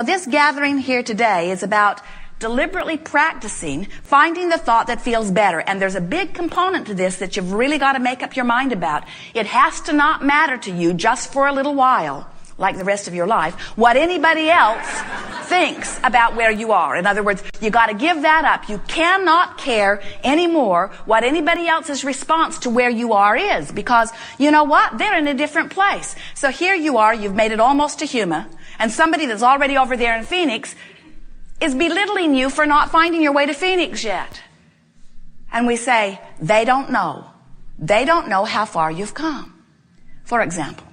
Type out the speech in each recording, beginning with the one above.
This gathering here today is about deliberately practicing finding the thought that feels better. And there's a big component to this that you've really got to make up your mind about. It has to not matter to you just for a little while, like the rest of your life, what anybody else thinks about where you are. In other words, you got to give that up. You cannot care anymore what anybody else's response to where you are is, because you know what? They're in a different place. So here you are, you've made it almost to Huma, and somebody that's already over there in Phoenix is belittling you for not finding your way to Phoenix yet. And we say, they don't know. They don't know how far you've come. For example,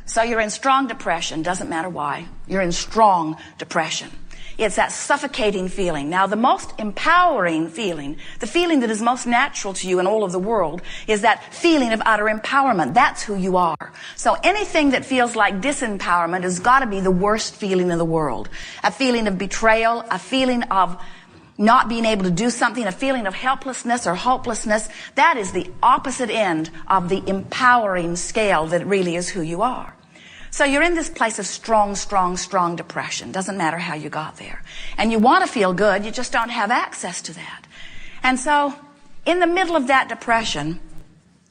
so you're in strong depression, doesn't matter why. You're in strong depression. It's that suffocating feeling. Now, the most empowering feeling, the feeling that is most natural to you in all of the world, is that feeling of utter empowerment. That's who you are. So anything that feels like disempowerment has got to be the worst feeling in the world. A feeling of betrayal, a feeling of not being able to do something, a feeling of helplessness or hopelessness. That is the opposite end of the empowering scale that really is who you are. So you're in this place of strong depression. Doesn't matter how you got there. And you want to feel good, you just don't have access to that. And so, in the middle of that depression,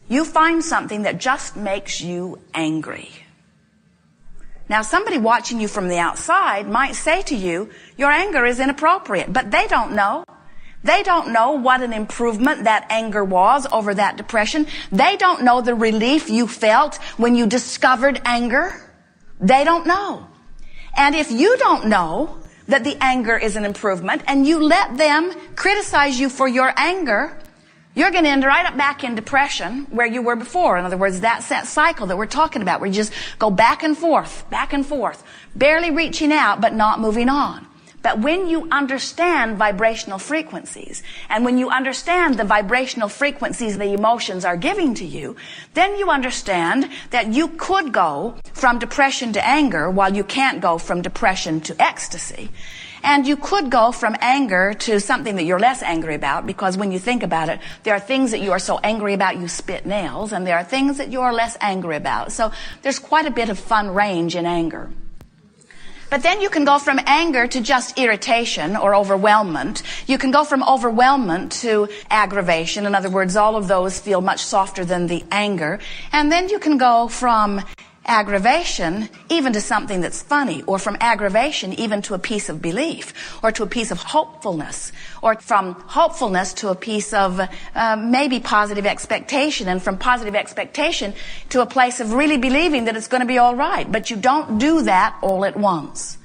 you find something that just makes you angry. Now, somebody watching you from the outside might say to you, your anger is inappropriate, but they don't know. They don't know what an improvement that anger was over that depression. They don't know the relief you felt when you discovered anger. They don't know. And if you don't know that the anger is an improvement and you let them criticize you for your anger, you're going to end right up back in depression where you were before. In other words, that's that cycle that we're talking about where you just go back and forth, barely reaching out but not moving on. But when you understand vibrational frequencies, and when you understand the vibrational frequencies the emotions are giving to you, then you understand that you could go from depression to anger while you can't go from depression to ecstasy. And you could go from anger to something that you're less angry about, because when you think about it, there are things that you are so angry about you spit nails, and there are things that you are less angry about. So there's quite a bit of fun range in anger. But then you can go from anger to just irritation or overwhelmment. You can go from overwhelmment to aggravation. In other words, all of those feel much softer than the anger. And then you can go from aggravation even to something that's funny, or from aggravation even to a piece of belief, or to a piece of hopefulness, or from hopefulness to a piece of maybe positive expectation, and from positive expectation to a place of really believing that it's going to be all right. But you don't do that all at once.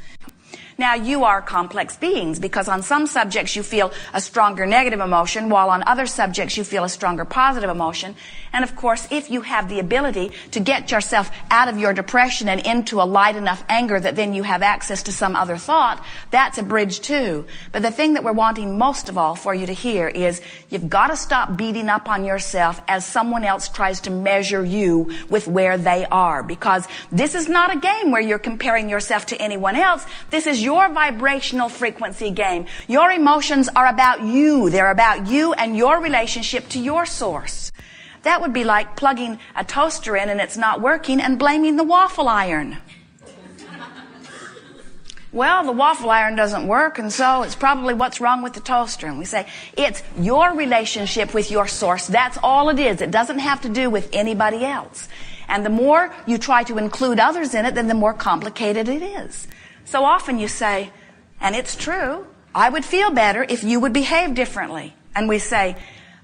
Now, you are complex beings, because on some subjects you feel a stronger negative emotion, while on other subjects you feel a stronger positive emotion. And of course, if you have the ability to get yourself out of your depression and into a light enough anger that then you have access to some other thought, that's a bridge too. But the thing that we're wanting most of all for you to hear is you've got to stop beating up on yourself as someone else tries to measure you with where they are, because this is not a game where you're comparing yourself to anyone else. This is your vibrational frequency game. Your emotions are about you. They're about you and your relationship to your source. That would be like plugging a toaster in and it's not working and blaming the waffle iron. Well, the waffle iron doesn't work, and so it's probably what's wrong with the toaster. And we say, it's your relationship with your source. That's all it is. It doesn't have to do with anybody else. And the more you try to include others in it, then the more complicated it is. So often you say, and it's true, I would feel better if you would behave differently. And we say,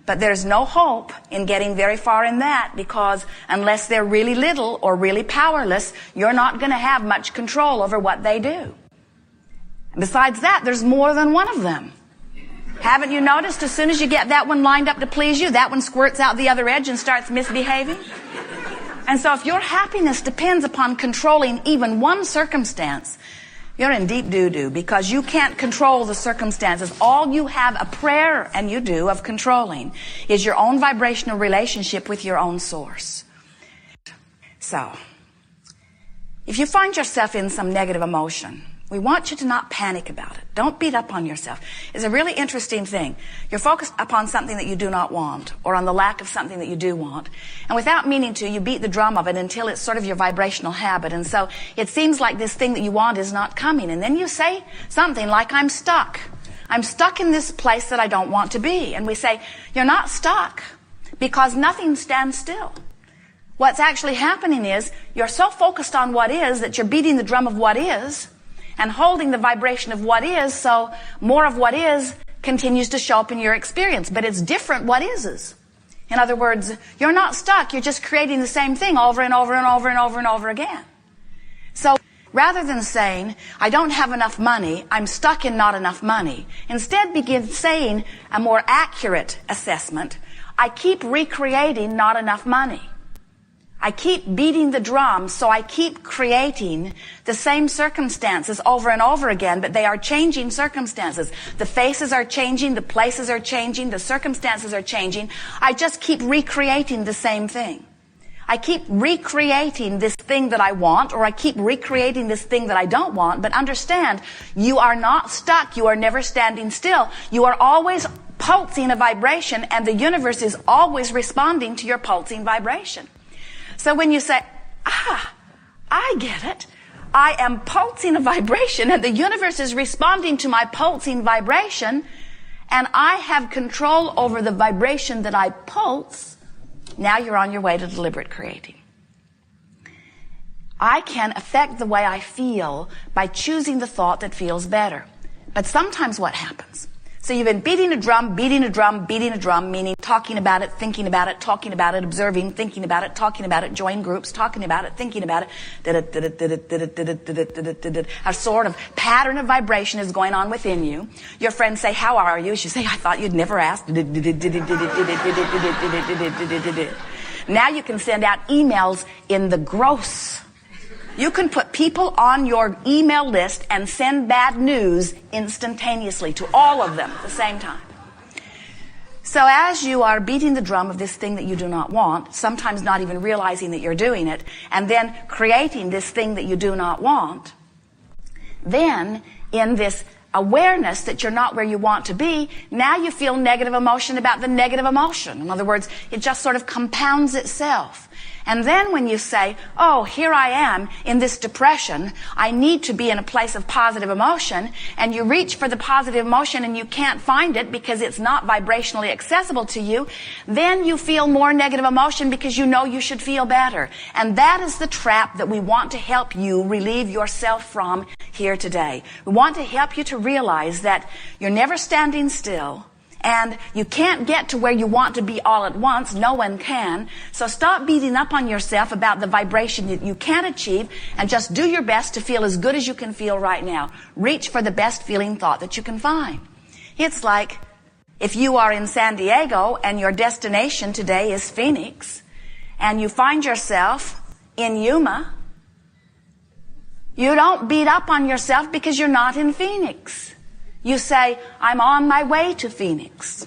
but there's no hope in getting very far in that, because unless they're really little or really powerless, you're not going to have much control over what they do. And besides that, there's more than one of them. Haven't you noticed as soon as you get that one lined up to please you, that one squirts out the other edge and starts misbehaving? And so if your happiness depends upon controlling even one circumstance, you're in deep doo-doo, because you can't control the circumstances. All you have a prayer, and you do, of controlling is your own vibrational relationship with your own source. So, if you find yourself in some negative emotion, We want you to not panic about it. Don't beat up on yourself. It's a really interesting thing. You're focused upon something that you do not want, or on the lack of something that you do want. And without meaning to, you beat the drum of it until it's sort of your vibrational habit. And so it seems like this thing that you want is not coming. And then you say something like, I'm stuck. I'm stuck in this place that I don't want to be. And we say, you're not stuck, because nothing stands still. What's actually happening is you're so focused on what is that you're beating the drum of what is, and holding the vibration of what is, so more of what is continues to show up in your experience. But it's different what is. In other words, you're not stuck. You're just creating the same thing over and over and over and over and over again. So rather than saying, I don't have enough money, I'm stuck in not enough money, instead begin saying a more accurate assessment. I keep recreating not enough money. I keep beating the drum, so I keep creating the same circumstances over and over again, but they are changing circumstances. The faces are changing, the places are changing, the circumstances are changing. I just keep recreating the same thing. I keep recreating this thing that I want, or I keep recreating this thing that I don't want, but understand, you are not stuck. You are never standing still. You are always pulsing a vibration, and the universe is always responding to your pulsing vibration. So when you say, I get it. I am pulsing a vibration and the universe is responding to my pulsing vibration, and I have control over the vibration that I pulse. Now you're on your way to deliberate creating. I can affect the way I feel by choosing the thought that feels better. But sometimes what happens? So you've been beating a drum, meaning talking about it, thinking about it, talking about it, observing, thinking about it, talking about it, join groups, talking about it, thinking about it. A sort of pattern of vibration is going on within you. Your friends say, how are you? You say, I thought you'd never asked. Now you can send out emails in the gross. You can put people on your email list and send bad news instantaneously to all of them at the same time. So as you are beating the drum of this thing that you do not want, sometimes not even realizing that you're doing it, and then creating this thing that you do not want, then in this awareness that you're not where you want to be, now you feel negative emotion about the negative emotion. In other words, it just sort of compounds itself. And then when you say, oh, here I am in this depression, I need to be in a place of positive emotion, and you reach for the positive emotion and you can't find it because it's not vibrationally accessible to you, then you feel more negative emotion because you know you should feel better. And that is the trap that we want to help you relieve yourself from here today. We want to help you to realize that you're never standing still, and you can't get to where you want to be all at once. No one can. So stop beating up on yourself about the vibration that you can't achieve, and just do your best to feel as good as you can feel right now. Reach for the best feeling thought that you can find. It's like if you are in San Diego and your destination today is Phoenix, and you find yourself in Yuma, you don't beat up on yourself because you're not in Phoenix. You say, I'm on my way to Phoenix.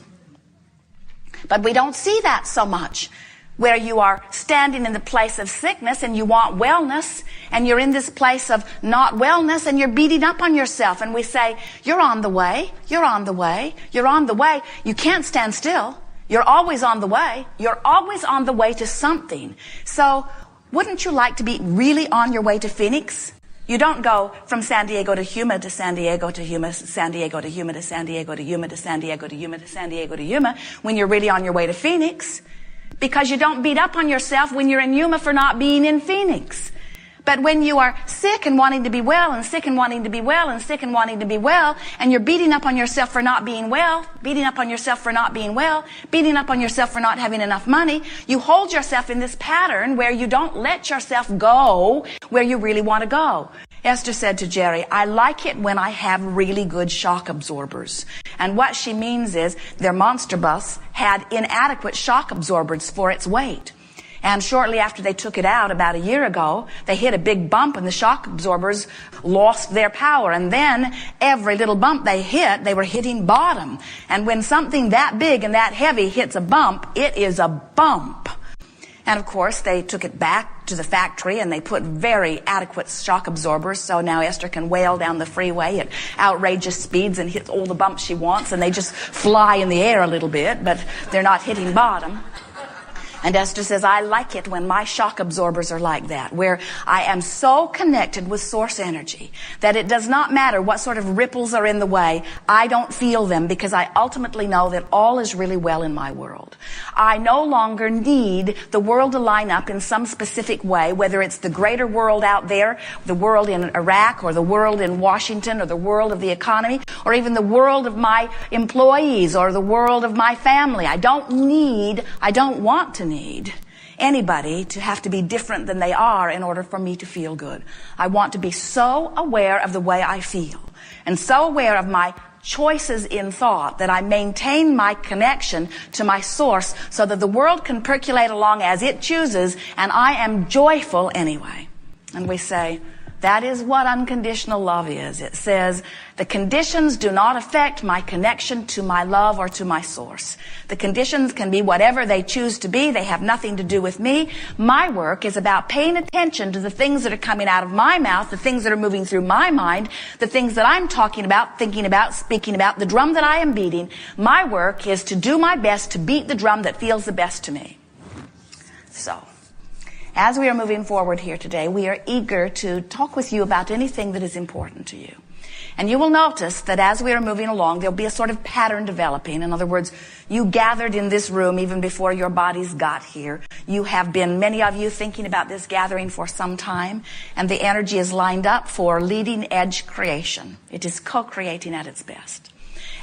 But we don't see that so much, where you are standing in the place of sickness and you want wellness, and you're in this place of not wellness and you're beating up on yourself. And we say, you're on the way, you're on the way, you're on the way. You can't stand still. You're always on the way. You're always on the way to something. So wouldn't you like to be really on your way to Phoenix? You don't go from San Diego to Yuma to San Diego to Yuma, San Diego to Yuma to San Diego to Yuma to San Diego to Yuma to San Diego to Yuma when you're really on your way to Phoenix, because you don't beat up on yourself when you're in Yuma for not being in Phoenix. But when you are sick and wanting to be well, and sick and wanting to be well, and sick and wanting to be well, and you're beating up on yourself for not being well, beating up on yourself for not being well, beating up on yourself for not having enough money, you hold yourself in this pattern where you don't let yourself go where you really want to go. Esther said to Jerry, I like it when I have really good shock absorbers. And what she means is their monster bus had inadequate shock absorbers for its weight. And shortly after they took it out about a year ago, they hit a big bump and the shock absorbers lost their power. And then every little bump they hit, they were hitting bottom. And when something that big and that heavy hits a bump, it is a bump. And of course, they took it back to the factory and they put very adequate shock absorbers, so now Esther can wail down the freeway at outrageous speeds and hit all the bumps she wants, and they just fly in the air a little bit, but they're not hitting bottom. And Esther says, I like it when my shock absorbers are like that, where I am so connected with source energy that it does not matter what sort of ripples are in the way. I don't feel them because I ultimately know that all is really well in my world. I no longer need the world to line up in some specific way, whether it's the greater world out there, the world in Iraq, or the world in Washington, or the world of the economy, or even the world of my employees, or the world of my family. I don't want to need anybody to have to be different than they are in order for me to feel good. I want to be so aware of the way I feel and so aware of my choices in thought that I maintain my connection to my source so that the world can percolate along as it chooses and I am joyful anyway. And we say, that is what unconditional love is. It says, the conditions do not affect my connection to my love or to my source. The conditions can be whatever they choose to be. They have nothing to do with me. My work is about paying attention to the things that are coming out of my mouth, the things that are moving through my mind, the things that I'm talking about, thinking about, speaking about, the drum that I am beating. My work is to do my best to beat the drum that feels the best to me. So, as we are moving forward here today, we are eager to talk with you about anything that is important to you. And you will notice that as we are moving along, there'll be a sort of pattern developing. In other words, you gathered in this room even before your bodies got here. You have been, many of you, thinking about this gathering for some time, and the energy is lined up for leading edge creation. It is co-creating at its best.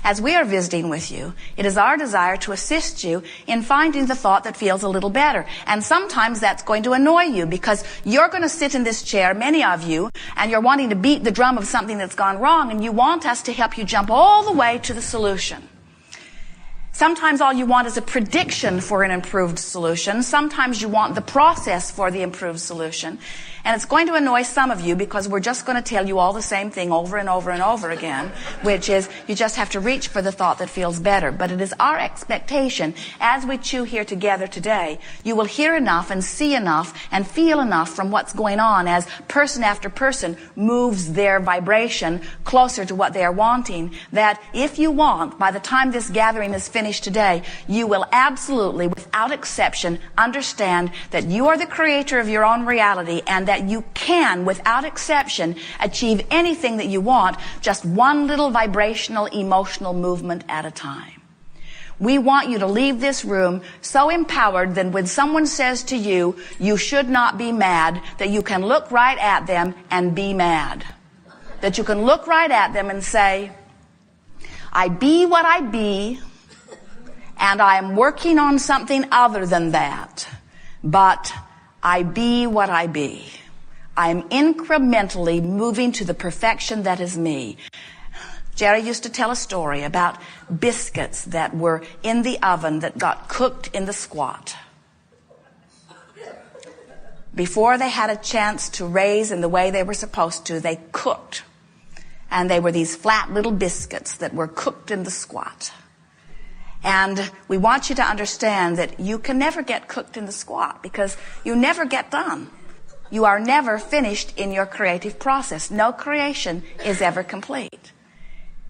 As we are visiting with you, it is our desire to assist you in finding the thought that feels a little better. And sometimes that's going to annoy you because you're going to sit in this chair, many of you, and you're wanting to beat the drum of something that's gone wrong, and you want us to help you jump all the way to the solution. Sometimes all you want is a prediction for an improved solution. Sometimes you want the process for the improved solution. And it's going to annoy some of you because we're just going to tell you all the same thing over and over and over again, which is you just have to reach for the thought that feels better. But it is our expectation as we chew here together today, you will hear enough and see enough and feel enough from what's going on as person after person moves their vibration closer to what they are wanting, that if you want, by the time this gathering is finished today, you will absolutely, without exception, understand that you are the creator of your own reality and that you can, without exception, achieve anything that you want, just one little vibrational, emotional movement at a time. We want you to leave this room so empowered that when someone says to you, you should not be mad, that you can look right at them and be mad. That you can look right at them and say, I be what I be, and I am working on something other than that, but I be what I be. I'm incrementally moving to the perfection that is me. Jerry used to tell a story about biscuits that were in the oven that got cooked in the squat. Before they had a chance to raise in the way they were supposed to, they cooked. And they were these flat little biscuits that were cooked in the squat. And we want you to understand that you can never get cooked in the squat because you never get done. You are never finished in your creative process. No creation is ever complete.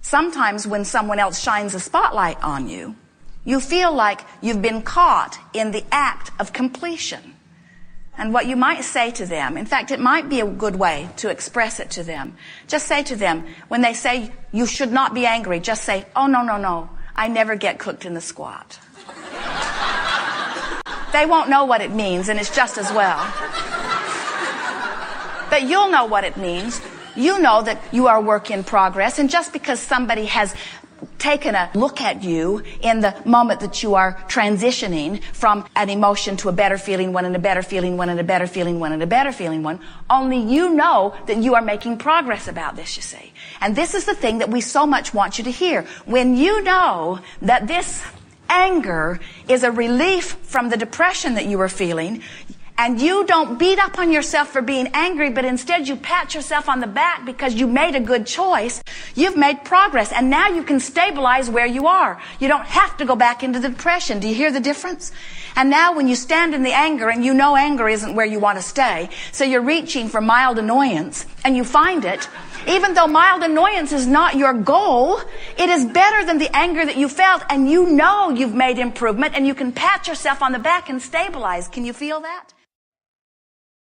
Sometimes when someone else shines a spotlight on you, you feel like you've been caught in the act of completion. And what you might say to them, in fact, it might be a good way to express it to them. Just say to them, when they say you should not be angry, just say, oh, no. I never get cooked in the squat. They won't know what it means, and it's just as well. But you'll know what it means. You know that you are a work in progress, and just because somebody has taken a look at you in the moment that you are transitioning from an emotion to a better feeling one and a better feeling one and a better feeling one and a better feeling one, only you know that you are making progress about this, you see. And this is the thing that we so much want you to hear. When you know that this anger is a relief from the depression that you are feeling, and you don't beat up on yourself for being angry, but instead you pat yourself on the back because you made a good choice, you've made progress. And now you can stabilize where you are. You don't have to go back into the depression. Do you hear the difference? And now when you stand in the anger and you know anger isn't where you want to stay, so you're reaching for mild annoyance and you find it, even though mild annoyance is not your goal, it is better than the anger that you felt, and you know you've made improvement and you can pat yourself on the back and stabilize. Can you feel that?